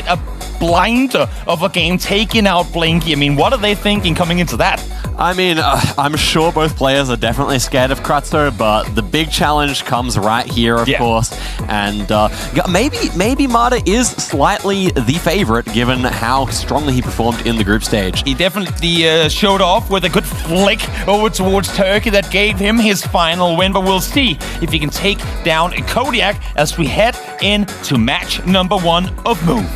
a blinder of a game, taking out Blinky. I mean, what are they thinking coming into that? I mean, I'm sure both players are definitely scared of Kratzo, but the big challenge comes right here, of course. And maybe Mada is slightly the favorite, given how strongly he performed in the group stage. He definitely showed off with a good flick over towards Turkey that gave him his final win, but we'll see if he can take down Kodiak as we head into match number 1 of Move.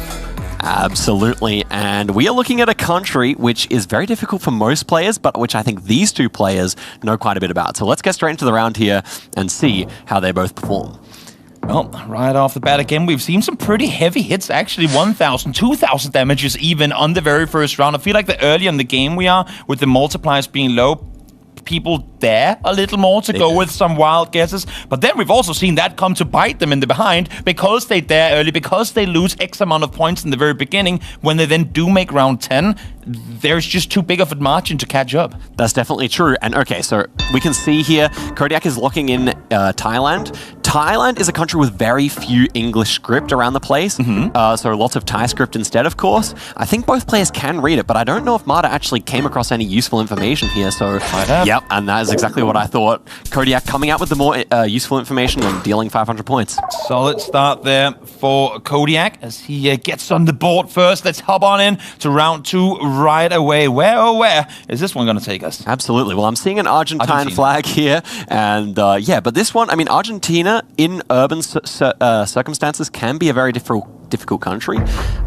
Absolutely, and we are looking at a country which is very difficult for most players, but which I think these two players know quite a bit about. So let's get straight into the round here and see how they both perform. Well, right off the bat again, we've seen some pretty heavy hits, actually 1,000, 2,000 damages even on the very first round. I feel like the earlier in the game we are, with the multipliers being low, people dare a little more to go with some wild guesses. But then we've also seen that come to bite them in the behind because they dare early, because they lose X amount of points in the very beginning. When they then do make round 10, there's just too big of a margin to catch up. That's definitely true. And okay, so we can see here, Kodiak is locking in Thailand. Thailand is a country with very few English script around the place, so lots of Thai script instead, of course. I think both players can read it, but I don't know if Mada actually came across any useful information here, so yep, and that is exactly what I thought. Kodiak coming out with the more useful information and dealing 500 points. Solid start there for Kodiak as he gets on the board first. Let's hop on in to round 2 right away. Where, oh where is this one going to take us? Absolutely. Well, I'm seeing an Argentine flag here, and yeah, but this one, I mean, Argentina in urban circumstances can be a very difficult country.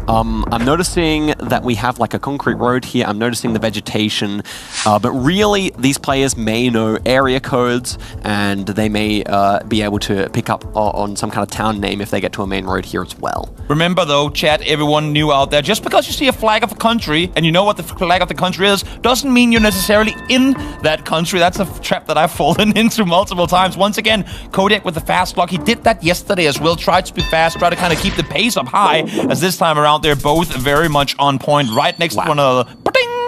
I'm noticing that we have like a concrete road here. I'm noticing the vegetation, but really these players may know area codes and they may be able to pick up on some kind of town name if they get to a main road here as well. Remember though, chat, everyone new out there, just because you see a flag of a country and you know what the flag of the country is, doesn't mean you're necessarily in that country. That's a trap that I've fallen into multiple times. Once again, Kodiak with the fast block. He did that yesterday as well. Tried to be fast, try to kind of keep the pace up high, as this time around they're both very much on point, right next to one another.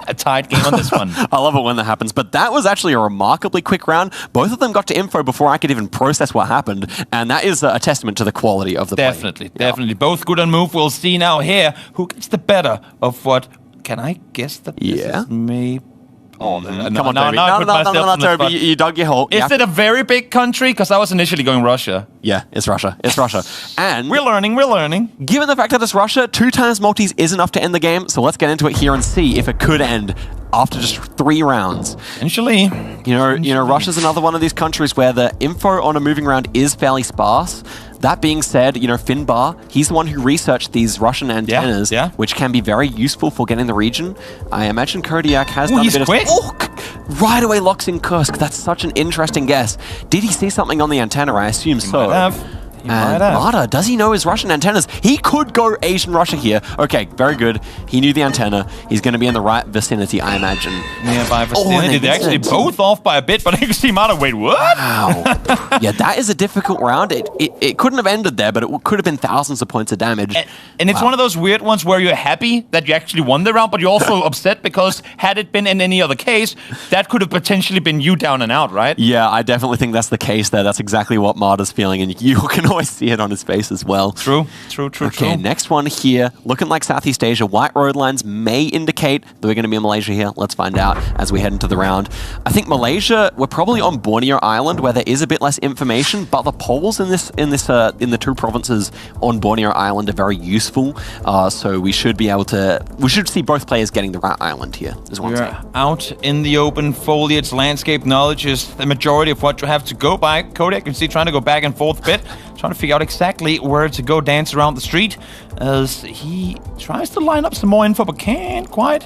A tied game on this one. I love it when that happens, but that was actually a remarkably quick round. Both of them got to info before I could even process what happened, and that is a testament to the quality of the play. Definitely. Both good on move. We'll see now here who gets the better of what. Can I guess that this is me? Oh, come on, Toby. You dug your hole. Is it a very big country? Because I was initially going Russia. Yeah, it's Russia. It's Russia. And we're learning. Given the fact that it's Russia, 2 times multis is enough to end the game. So let's get into it here and see if it could end after just 3 rounds. Potentially. You know, Russia's another one of these countries where the info on a moving round is fairly sparse. That being said, you know, Finbar, he's the one who researched these Russian antennas, which can be very useful for getting the region. I imagine Kodiak has done a bit quick. of... right away locks in Kursk. That's such an interesting guess. Did he see something on the antenna? I assume so. Might have. And Mada, does he know his Russian antennas? He could go Asian Russia here. Okay, very good. He knew the antenna. He's going to be in the right vicinity, I imagine. Nearby vicinity. They're actually both off by a bit, but you can see Mada, wait, what? Wow. Yeah, that is a difficult round. It couldn't have ended there, but it could have been thousands of points of damage. And it's one of those weird ones where you're happy that you actually won the round, but you're also upset because had it been in any other case, that could have potentially been you down and out, right? Yeah, I definitely think that's the case there. That's exactly what Mada's feeling, and you can always see it on his face as well. True. Okay, next one here. Looking like Southeast Asia. White road lines may indicate that we're going to be in Malaysia here. Let's find out as we head into the round. I think Malaysia, we're probably on Borneo Island where there is a bit less information, but the polls in the 2 provinces on Borneo Island are very useful. So we should be able to, we should see both players getting the right island here, is what I'm saying. Out in the open foliage, landscape knowledge is the majority of what you have to go by. Kodiak, you can see trying to go back and forth a bit, trying to figure out exactly where to go dance around the street as he tries to line up some more info, but can't quite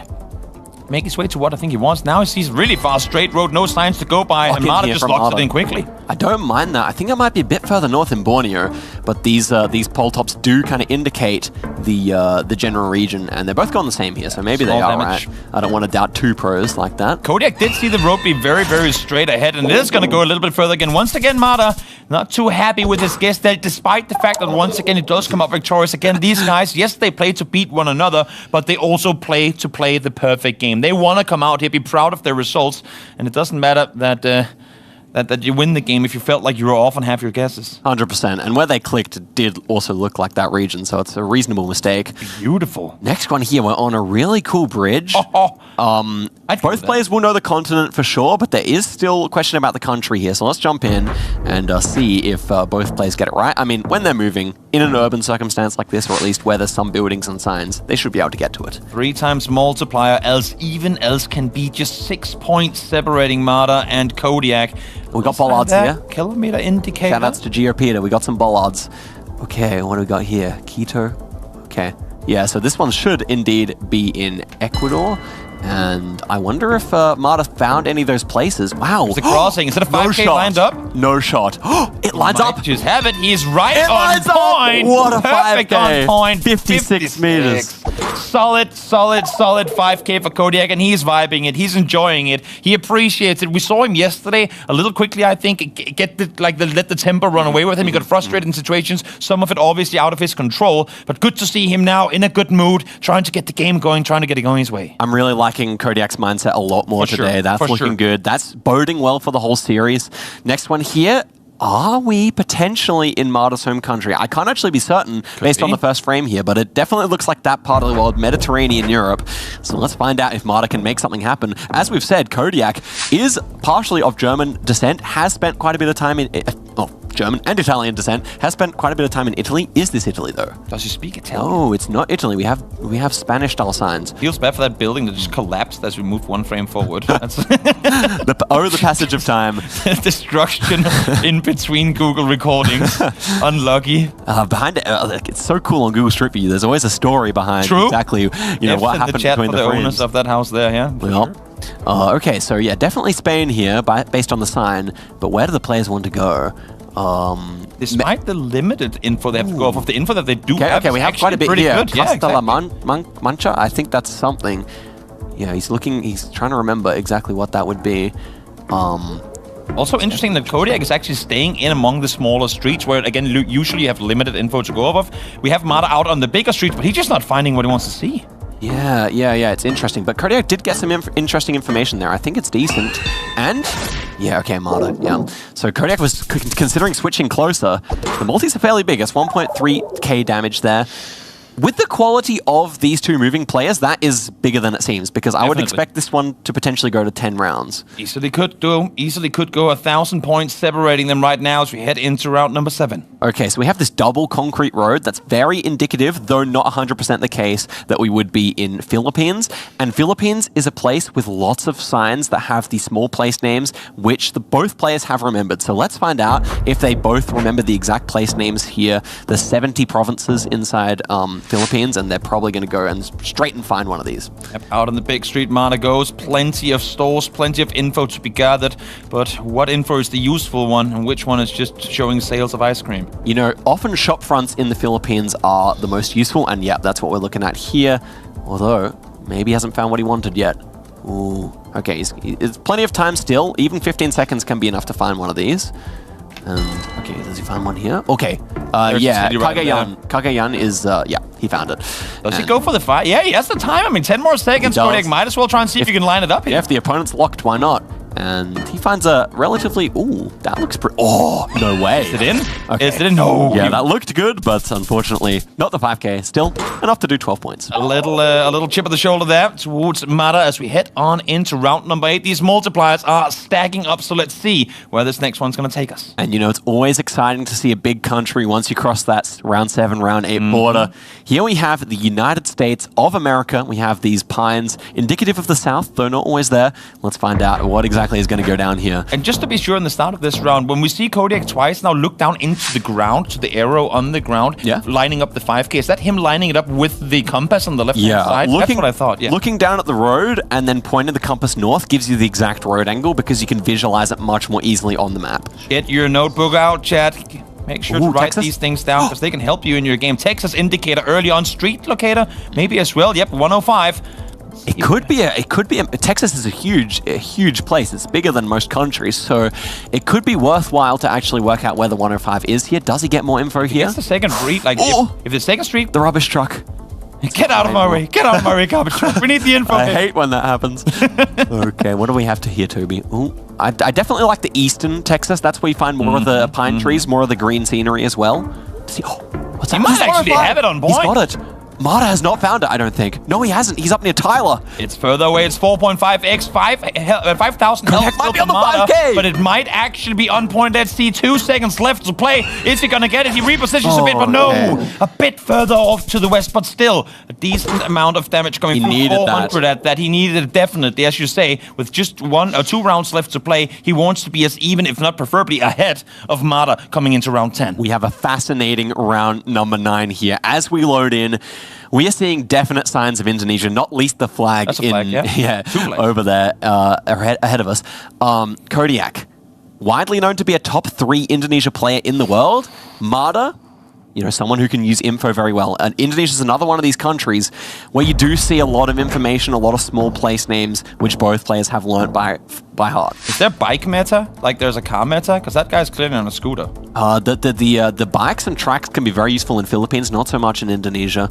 make his way to what I think he wants. Now he sees really fast straight road, no signs to go by, and Mada just locks it in quickly. I don't mind that. I think it might be a bit further north in Borneo, but these pole tops do kind of indicate the general region, and they're both going the same here, so maybe they are right. I don't want to doubt 2 pros like that. Kodiak did see the road be very, very straight ahead, and it is going to go a little bit further again. Once again, Mada not too happy with his guess there, despite the fact that once again it does come up victorious. Again, these guys, yes, they play to beat one another, but they also play to play the perfect game. They want to come out here, be proud of their results, and it doesn't matter that that you win the game if you felt like you were off on half your guesses. 100%. And where they clicked, it did also look like that region, so it's a reasonable mistake. Beautiful. Next one here, we're on a really cool bridge. Both players will know the continent for sure, but there is still a question about the country here. So let's jump in and see if both players get it right. I mean, when they're moving in an urban circumstance like this, or at least where there's some buildings and signs, they should be able to get to it. 3 times multiplier, else can be just 6 points separating Mada and Kodiak. We got bollards here. Kilometer indicator. Yeah, that's to GeoPeter. We got some bollards. Okay, what do we got here? Quito. Okay. Yeah, so this one should indeed be in Ecuador. And I wonder if Mada found any of those places. Wow. It's a crossing. Instead of 5K lined up. No shot. It lines up. Just have it. He's right it on point. What a Perfect 5K. on point. 56 meters. Solid 5K for Kodiak, and he's vibing it. He's enjoying it. He appreciates it. We saw him yesterday a little quickly, I think, let the temper run away with him. He got frustrated in situations, some of it obviously out of his control, but good to see him now in a good mood, trying to get the game going, trying to get it going his way. I'm really liking Kodiak's mindset a lot more today. Sure. That's looking good. That's boding well for the whole series. Next one here. Are we potentially in Mada's home country? I can't actually be certain based on the first frame here, but it definitely looks like that part of the world, Mediterranean Europe. So let's find out if Mada can make something happen. As we've said, Kodiak is partially of German descent, has spent quite a bit of time in... German and Italian descent, has spent quite a bit of time in Italy. Is this Italy, though? Does he speak Italian? No, it's not Italy. We have Spanish-style signs. Feels bad for that building that just collapsed as we moved 1 frame forward. That's the passage of time. Destruction in between Google recordings. Unlucky. Behind it, it's so cool on Google Street View. There's always a story behind exactly what happened the chat between for the frames. owners of that house there, yeah. Well, okay, so yeah, definitely Spain here, based on the sign. But where do the players want to go? Despite the limited info they have to go off of, the info that they do have, we have quite a bit here. Good. Castella Mancha, I think that's something. Yeah, he's trying to remember exactly what that would be. Also interesting that Kodiak is actually staying in among the smaller streets, where again usually you have limited info to go off of. We have Mada out on the bigger streets, but he's just not finding what he wants to see. Yeah, it's interesting. But Kodiak did get some interesting information there. I think it's decent. And, yeah, okay, Mada, yeah. So Kodiak was considering switching closer. The multis are fairly big. It's 1.3k damage there. With the quality of these two moving players, that is bigger than it seems, because I would expect this one to potentially go to 10 rounds. Easily could go 1,000 points separating them right now as we head into round number 7. Okay, so we have this double concrete road that's very indicative, though not 100% the case, that we would be in Philippines. And Philippines is a place with lots of signs that have the small place names, which both players have remembered. So let's find out if they both remember the exact place names here. There's 70 provinces inside Philippines, and they're probably going to go and straight and find one of these. Yep, out on the big street, Mada goes. Plenty of stores, plenty of info to be gathered. But what info is the useful one, and which one is just showing sales of ice cream? You know, often shop fronts in the Philippines are the most useful, and yeah, that's what we're looking at here. Although, maybe he hasn't found what he wanted yet. Ooh, okay, it's plenty of time still. Even 15 seconds can be enough to find one of these. Okay, does he find one here? Okay, yeah, Cagayan is, yeah, he found it. Does he go for the 5? Yeah, he has the time. I mean, 10 more seconds. Kodiak might as well try and see if you can line it up here. Yeah, if the opponent's locked, why not? And he finds a relatively... Ooh, that looks pretty... Oh, no way. Is it in? Okay. Is it in? No. Yeah, that looked good, but unfortunately, not the 5K. Still enough to do 12 points. A little chip of the shoulder there towards Mada as we head on into round number 8. These multipliers are stacking up, so let's see where this next one's going to take us. And you know, it's always exciting to see a big country once you cross that round 7, round 8 border. Here we have the United States of America. We have these pines, indicative of the South, though not always there. Let's find out what exactly is going to go down here. And just to be sure, in the start of this round, when we see Kodiak twice now look down into the ground, to the arrow on the ground, lining up the 5K, is that him lining it up with the compass on the left-hand side? That's what I thought, yeah. Looking down at the road and then pointing the compass north gives you the exact road angle, because you can visualize it much more easily on the map. Get your notebook out, chat. Make sure to write these things down, because they can help you in your game. Texas indicator early on, street locator maybe as well. Yep, 105. It could be Texas is a huge place. It's bigger than most countries, so it could be worthwhile to actually work out where the 105 is here. Does he get more info here? It's the second street, like if the second street... The rubbish truck. Get out of my way. Get out of my way, garbage truck. We need the info. I hate when that happens. Okay, what do we have to hear, Toby? Ooh. I definitely like the eastern Texas. That's where you find more of the pine trees, more of the green scenery as well. What's that? He might actually have it on point. He's got it. Mada has not found it, I don't think. No, he hasn't. He's up near Tyler. It's further away. It's 4.5x, 5,000 health might be to on the Mada, 5K. but it might actually be on point. Let's see, 2 seconds left to play. Is he gonna get it? He repositions a bit, but no. A bit further off to the west, but still a decent amount of damage coming from 400 at that. He needed it definitely, as you say, with just 1 or 2 rounds left to play. He wants to be as even, if not preferably ahead of Mada coming into round 10. We have a fascinating round number 9 here. As we load in, we are seeing definite signs of Indonesia, not least the flag, over there ahead of us. Kodiak, widely known to be a top 3 Indonesia player in the world. Mada, you know, someone who can use info very well. And Indonesia is another one of these countries where you do see a lot of information, a lot of small place names, which both players have learnt by heart. Is there bike meta? Like there's a car meta? Because that guy's clearly on a scooter. The bikes and tracks can be very useful in Philippines, not so much in Indonesia.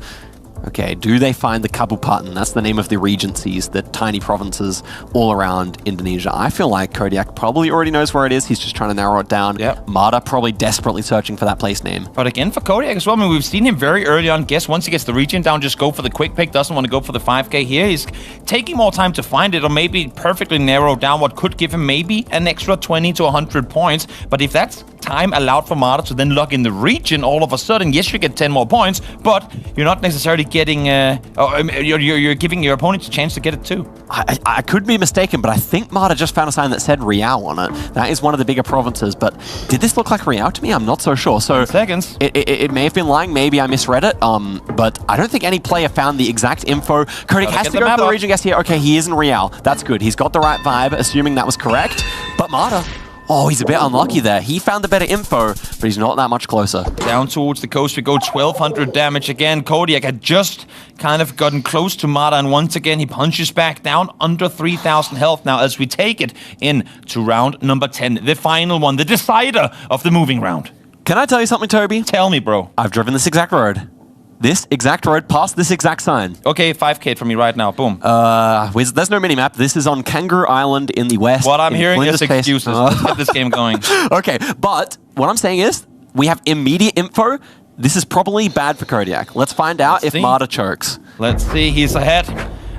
Okay, do they find the Kabupaten? That's the name of the regencies, the tiny provinces all around Indonesia. I feel like Kodiak probably already knows where it is. He's just trying to narrow it down. Yep. Mada probably desperately searching for that place name. But again, for Kodiak as well, I mean, we've seen him very early on. Guess once he gets the region down, just go for the quick pick. Doesn't want to go for the 5K here. He's taking more time to find it, or maybe perfectly narrow down what could give him maybe an extra 20 to 100 points. But if that's time allowed for Mada to then lock in the region, all of a sudden, yes, you get 10 more points, but you're not necessarily getting, you're giving your opponent a chance to get it too. I could be mistaken, but I think Mada just found a sign that said Riau on it. That is one of the bigger provinces, but did this look like Riau to me? I'm not so sure. So seconds. It may have been lying. Maybe I misread it. But I don't think any player found the exact info. Kodiak has to go for the region guess here. Okay, he is in Riau. That's good. He's got the right vibe, assuming that was correct. But Mada, oh, he's a bit unlucky there. He found the better info, but he's not that much closer. Down towards the coast we go, 1,200 damage again. Kodiak had just kind of gotten close to Mada, and once again he punches back down under 3,000 health now as we take it in to round number 10, the final one, the decider of the moving round. Can I tell you something, Toby? Tell me, bro. I've driven this exact road. This exact road past this exact sign. Okay, 5K for me right now. Boom. There's no minimap. This is on Kangaroo Island in the west. What I'm hearing is excuses. Let's get this game going. Okay, but what I'm saying is we have immediate info. This is probably bad for Kodiak. Let's find out if Mada chokes. Let's see. He's ahead.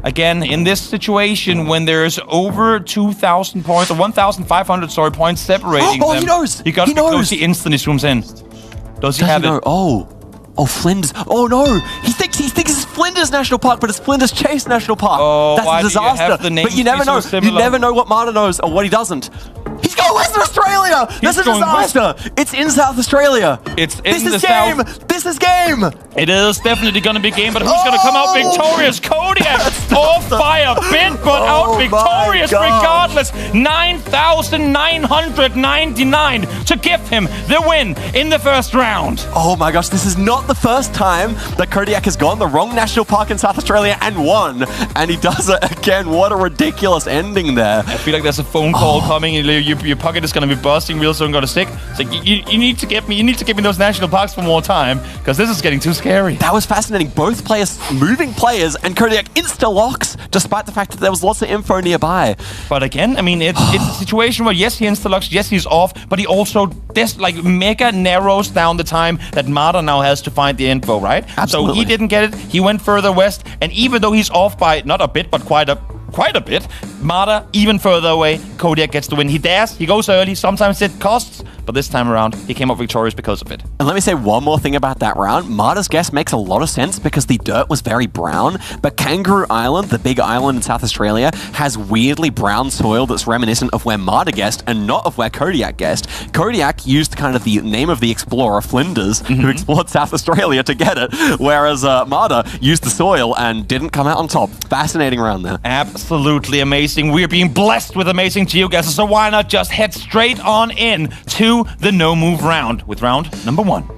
Again, in this situation, when there's over 2,000 points, or 1,500, points separating them. He knows! You got to close, he instantly zooms in. Does he have it? Oh, Flinders. Oh, no. He thinks it's Flinders National Park, but it's Flinders Chase National Park. Oh, that's a disaster. Do you have the names but you never know. So you never know what Mada knows or what he doesn't. He's going Western Australia! That's a disaster! It's in South Australia! It's in the south. This is game! It is definitely going to be game, but who's going to come out victorious? Kodiak! Off by a bit, but out victorious regardless. 9,999 to give him the win in the first round. Oh my gosh, this is not the first time that Kodiak has gone the wrong national park in South Australia and won. And he does it again. What a ridiculous ending there. I feel like there's a phone call coming. Your pocket is going to be bursting real soon. Got to stick. It's like, you need to get me those national parks for more time, because this is getting too scary. That was fascinating. Both players, moving players, and Kodiak insta-locks, despite the fact that there was lots of info nearby. But again, I mean, it's a situation where, yes, he insta-locks, yes, he's off, but he also mega narrows down the time that Mada now has to find the info, right? Absolutely. So he didn't get it. He went further west, and even though he's off by not a bit, but quite a bit, Mada even further away. Kodiak gets the win. He dares, he goes early, sometimes it costs, but this time around, he came up victorious because of it. And let me say one more thing about that round. Mada's guess makes a lot of sense because the dirt was very brown, but Kangaroo Island, the big island in South Australia, has weirdly brown soil that's reminiscent of where Mada guessed and not of where Kodiak guessed. Kodiak used kind of the name of the explorer, Flinders, who explored South Australia to get it, whereas Mada used the soil and didn't come out on top. Fascinating round there. Absolutely amazing. We're being blessed with amazing geoguessers, so why not just head straight on in to the no-move round with round number 1.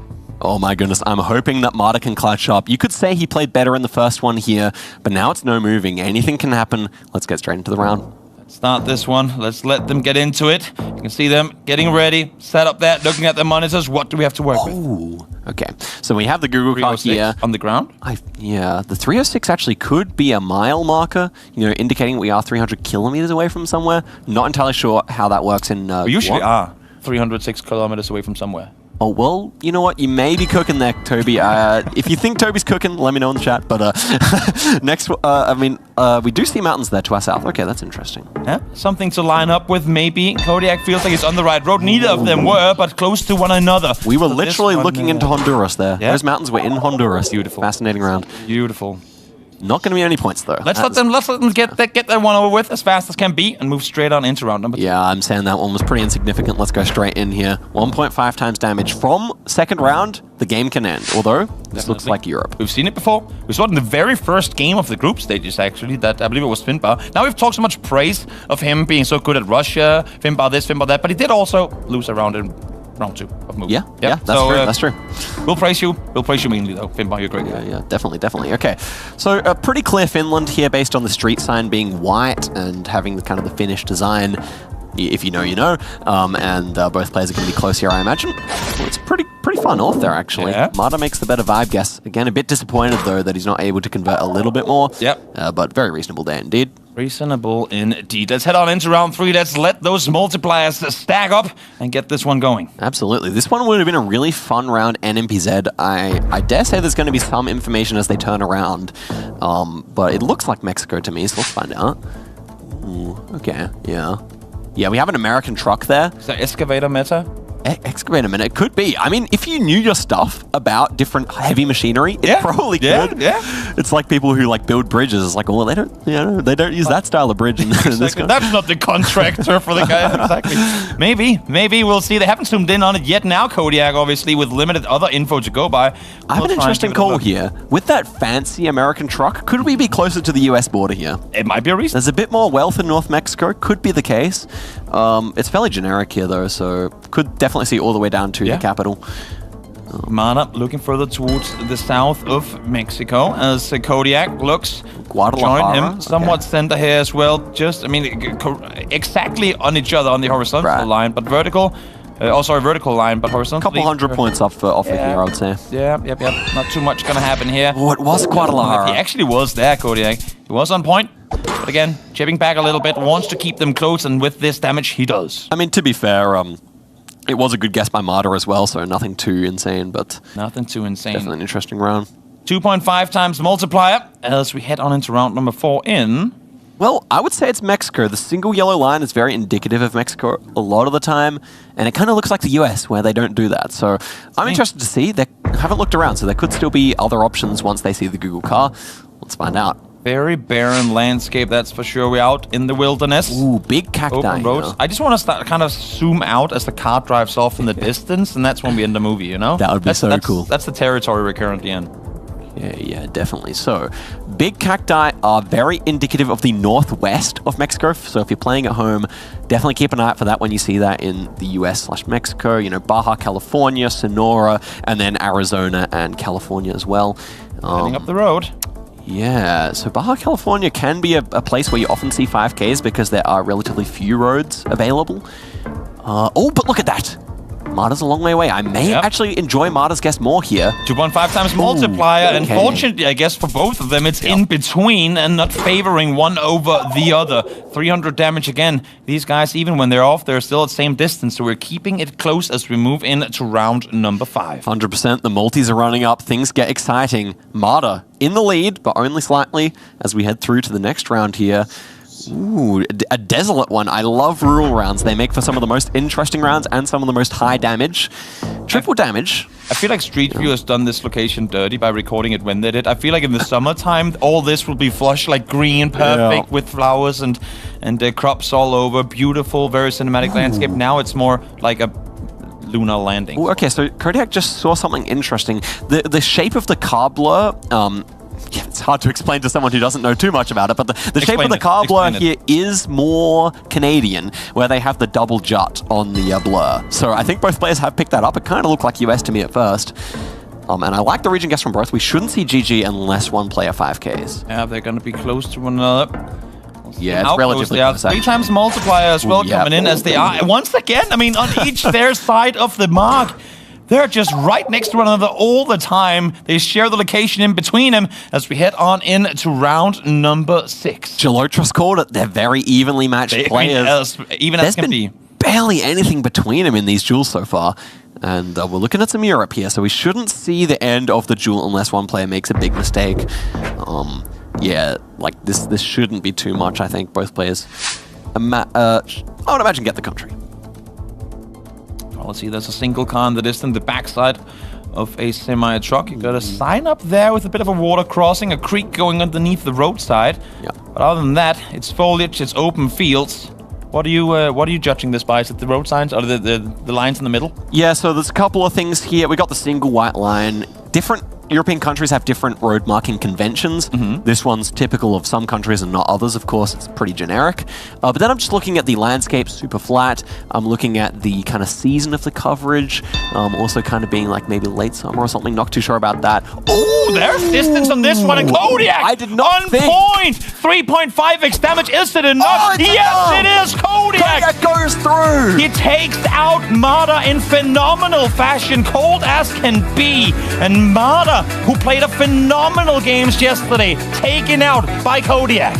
Oh my goodness, I'm hoping that Mada can clutch up. You could say he played better in the first one here, but now it's no moving. Anything can happen. Let's get straight into the round. start this one. Let's let them get into it. You can see them getting ready, set up there, looking at their monitors. What do we have to work with? Okay. So we have the Google car here. On the ground? Yeah, the 306 actually could be a mile marker, indicating we are 300 kilometers away from somewhere. Not entirely sure how that works in We usually are 306 kilometers away from somewhere. Oh, well, you know what? You may be cooking there, Toby. If you think Toby's cooking, let me know in the chat. But next, we do see mountains there to our south. Okay, that's interesting. Yeah, something to line up with, maybe. Kodiak feels like it's on the right road. Neither of them were, but close to one another. We were literally looking into Honduras there. Yeah. Those mountains were in Honduras. Beautiful. Fascinating round. Beautiful. Not going to be any points, though. Let's let them get that one over with as fast as can be and move straight on into round number 2. Yeah, I'm saying that one was pretty insignificant. Let's go straight in here. 1.5 times damage from second round. The game can end, although this looks like Europe. We've seen it before. We saw it in the very first game of the group stages, actually, that I believe it was Finbar. Now we've talked so much praise of him being so good at Russia, Finbar this, Finbar that, but he did also lose a round in round 2 of movie. Yeah, that's true. We'll praise you. We'll praise you mainly, though. Finbar, you're great. Yeah, definitely. Okay, so a pretty clear Finland here based on the street sign being white and having the kind of the Finnish design. If you know, you know. And both players are going to be close here, I imagine. Well, it's pretty far north there, actually. Yeah. Mada makes the better vibe guess. Again, a bit disappointed, though, that he's not able to convert a little bit more. Yep. But very reasonable there, indeed. Reasonable indeed. Let's head on into round 3. Let's let those multipliers stack up and get this one going. Absolutely. This one would have been a really fun round NMPZ. I dare say there's going to be some information as they turn around. But it looks like Mexico to me, so let's find out. Ooh, okay, yeah. Yeah, we have an American truck there. Is that excavator meta? Excavator minute. It could be. I mean, if you knew your stuff about different heavy machinery, it probably could. Yeah. It's like people who build bridges. It's like, well, they don't use that style of bridge. Exactly. That's not the contractor for the guy. Exactly. Maybe we'll see. They haven't zoomed in on it yet. Now Kodiak, obviously, with limited other info to go by. I have an interesting call here. With that fancy American truck, could we be closer to the US border here? It might be a reason. There's a bit more wealth in North Mexico. Could be the case. It's fairly generic here, though, so could definitely see all the way down to the capital. Mada looking further towards the south of Mexico as Kodiak looks Guadalajara. Join him somewhat center here as well. Just, exactly on each other on the horizontal line, but vertical. Vertical line, but horizontal. Couple 100 points off of here, I would say. Yep. Not too much gonna happen here. Oh, it was Guadalajara. He actually was there, Kodiak. He was on point. But again, chipping back a little bit, wants to keep them close, and with this damage, he does. I mean, to be fair, it was a good guess by Mada as well, so nothing too insane, but... Nothing too insane. Definitely an interesting round. 2.5 times multiplier as we head on into round number 4 in... Well, I would say it's Mexico. The single yellow line is very indicative of Mexico a lot of the time, and it kind of looks like the US where they don't do that. So I'm interested to see. They haven't looked around, so there could still be other options once they see the Google car. Let's find out. Very barren landscape, that's for sure. We're out in the wilderness. Ooh, big cacti. Open roads. I just want to kind of zoom out as the car drives off in the distance, and that's when we end the movie, you know? That would be so cool. That's the territory we're currently in. Yeah, definitely. So, big cacti are very indicative of the northwest of Mexico. So if you're playing at home, definitely keep an eye out for that when you see that in the US/Mexico. Baja California, Sonora, and then Arizona and California as well. Heading up the road. Yeah, so Baja California can be a place where you often see 5Ks because there are relatively few roads available. But look at that. Mada's a long way away. I may actually enjoy Mada's guess more here. 2.5 times multiplier. Unfortunately, I guess for both of them, it's in between and not favoring one over the other. 300 damage again. These guys, even when they're off, they're still at the same distance. So we're keeping it close as we move into round number 5. 100%. The multis are running up. Things get exciting. Mada in the lead, but only slightly as we head through to the next round here. Ooh, a desolate one. I love rural rounds. They make for some of the most interesting rounds and some of the most high damage. Triple damage. I feel like Street View has done this location dirty by recording it when they did. I feel like in the summertime, all this will be flush, like green, perfect, with flowers and crops all over. Beautiful, very cinematic landscape. Now it's more like a lunar landing. Ooh, okay, so Kodiak just saw something interesting. The shape of the car blur... yeah, it's hard to explain to someone who doesn't know too much about it, but the shape of the car blur here is more Canadian, where they have the double jut on the blur. So I think both players have picked that up. It kind of looked like US to me at first. And I like the region guess from both. We shouldn't see GG unless one player 5Ks. Yeah, they're going to be close to one another. Yeah, it's relatively close. 3 times multiplier as well coming in as they are. Once again, I mean, on each their side of the mark. They're just right next to one another all the time. They share the location in between them as we head on into round number 6. Geoguessr called it. They're very evenly matched players. Even as can be. Barely anything between them in these duels so far. And we're looking at some Europe here, so we shouldn't see the end of the duel unless one player makes a big mistake. Yeah, like this shouldn't be too much, I think. Both players, I would imagine, get the country. Well, let's see, there's a single car in the distance, the backside of a semi-truck. You got a sign up there with a bit of a water crossing, a creek going underneath the roadside. Yeah. But other than that, it's foliage, it's open fields. What are you judging this by? Is it the road signs or the lines in the middle? Yeah, so there's a couple of things here. We got the single white line. Different European countries have different road marking conventions. This one's typical of some countries and not others, of course. It's pretty generic. But then I'm just looking at the landscape, super flat. I'm looking at the kind of season of the coverage. Also kind of being like maybe late summer or something. Not too sure about that. Oh, there's distance on this one. And Kodiak! I did not on point! 3.5x damage. Is it enough? Yes, it is! Kodiak goes through! He takes out Mada in phenomenal fashion. Cold as can be. And Mada, who played a phenomenal games yesterday, taken out by Kodiak.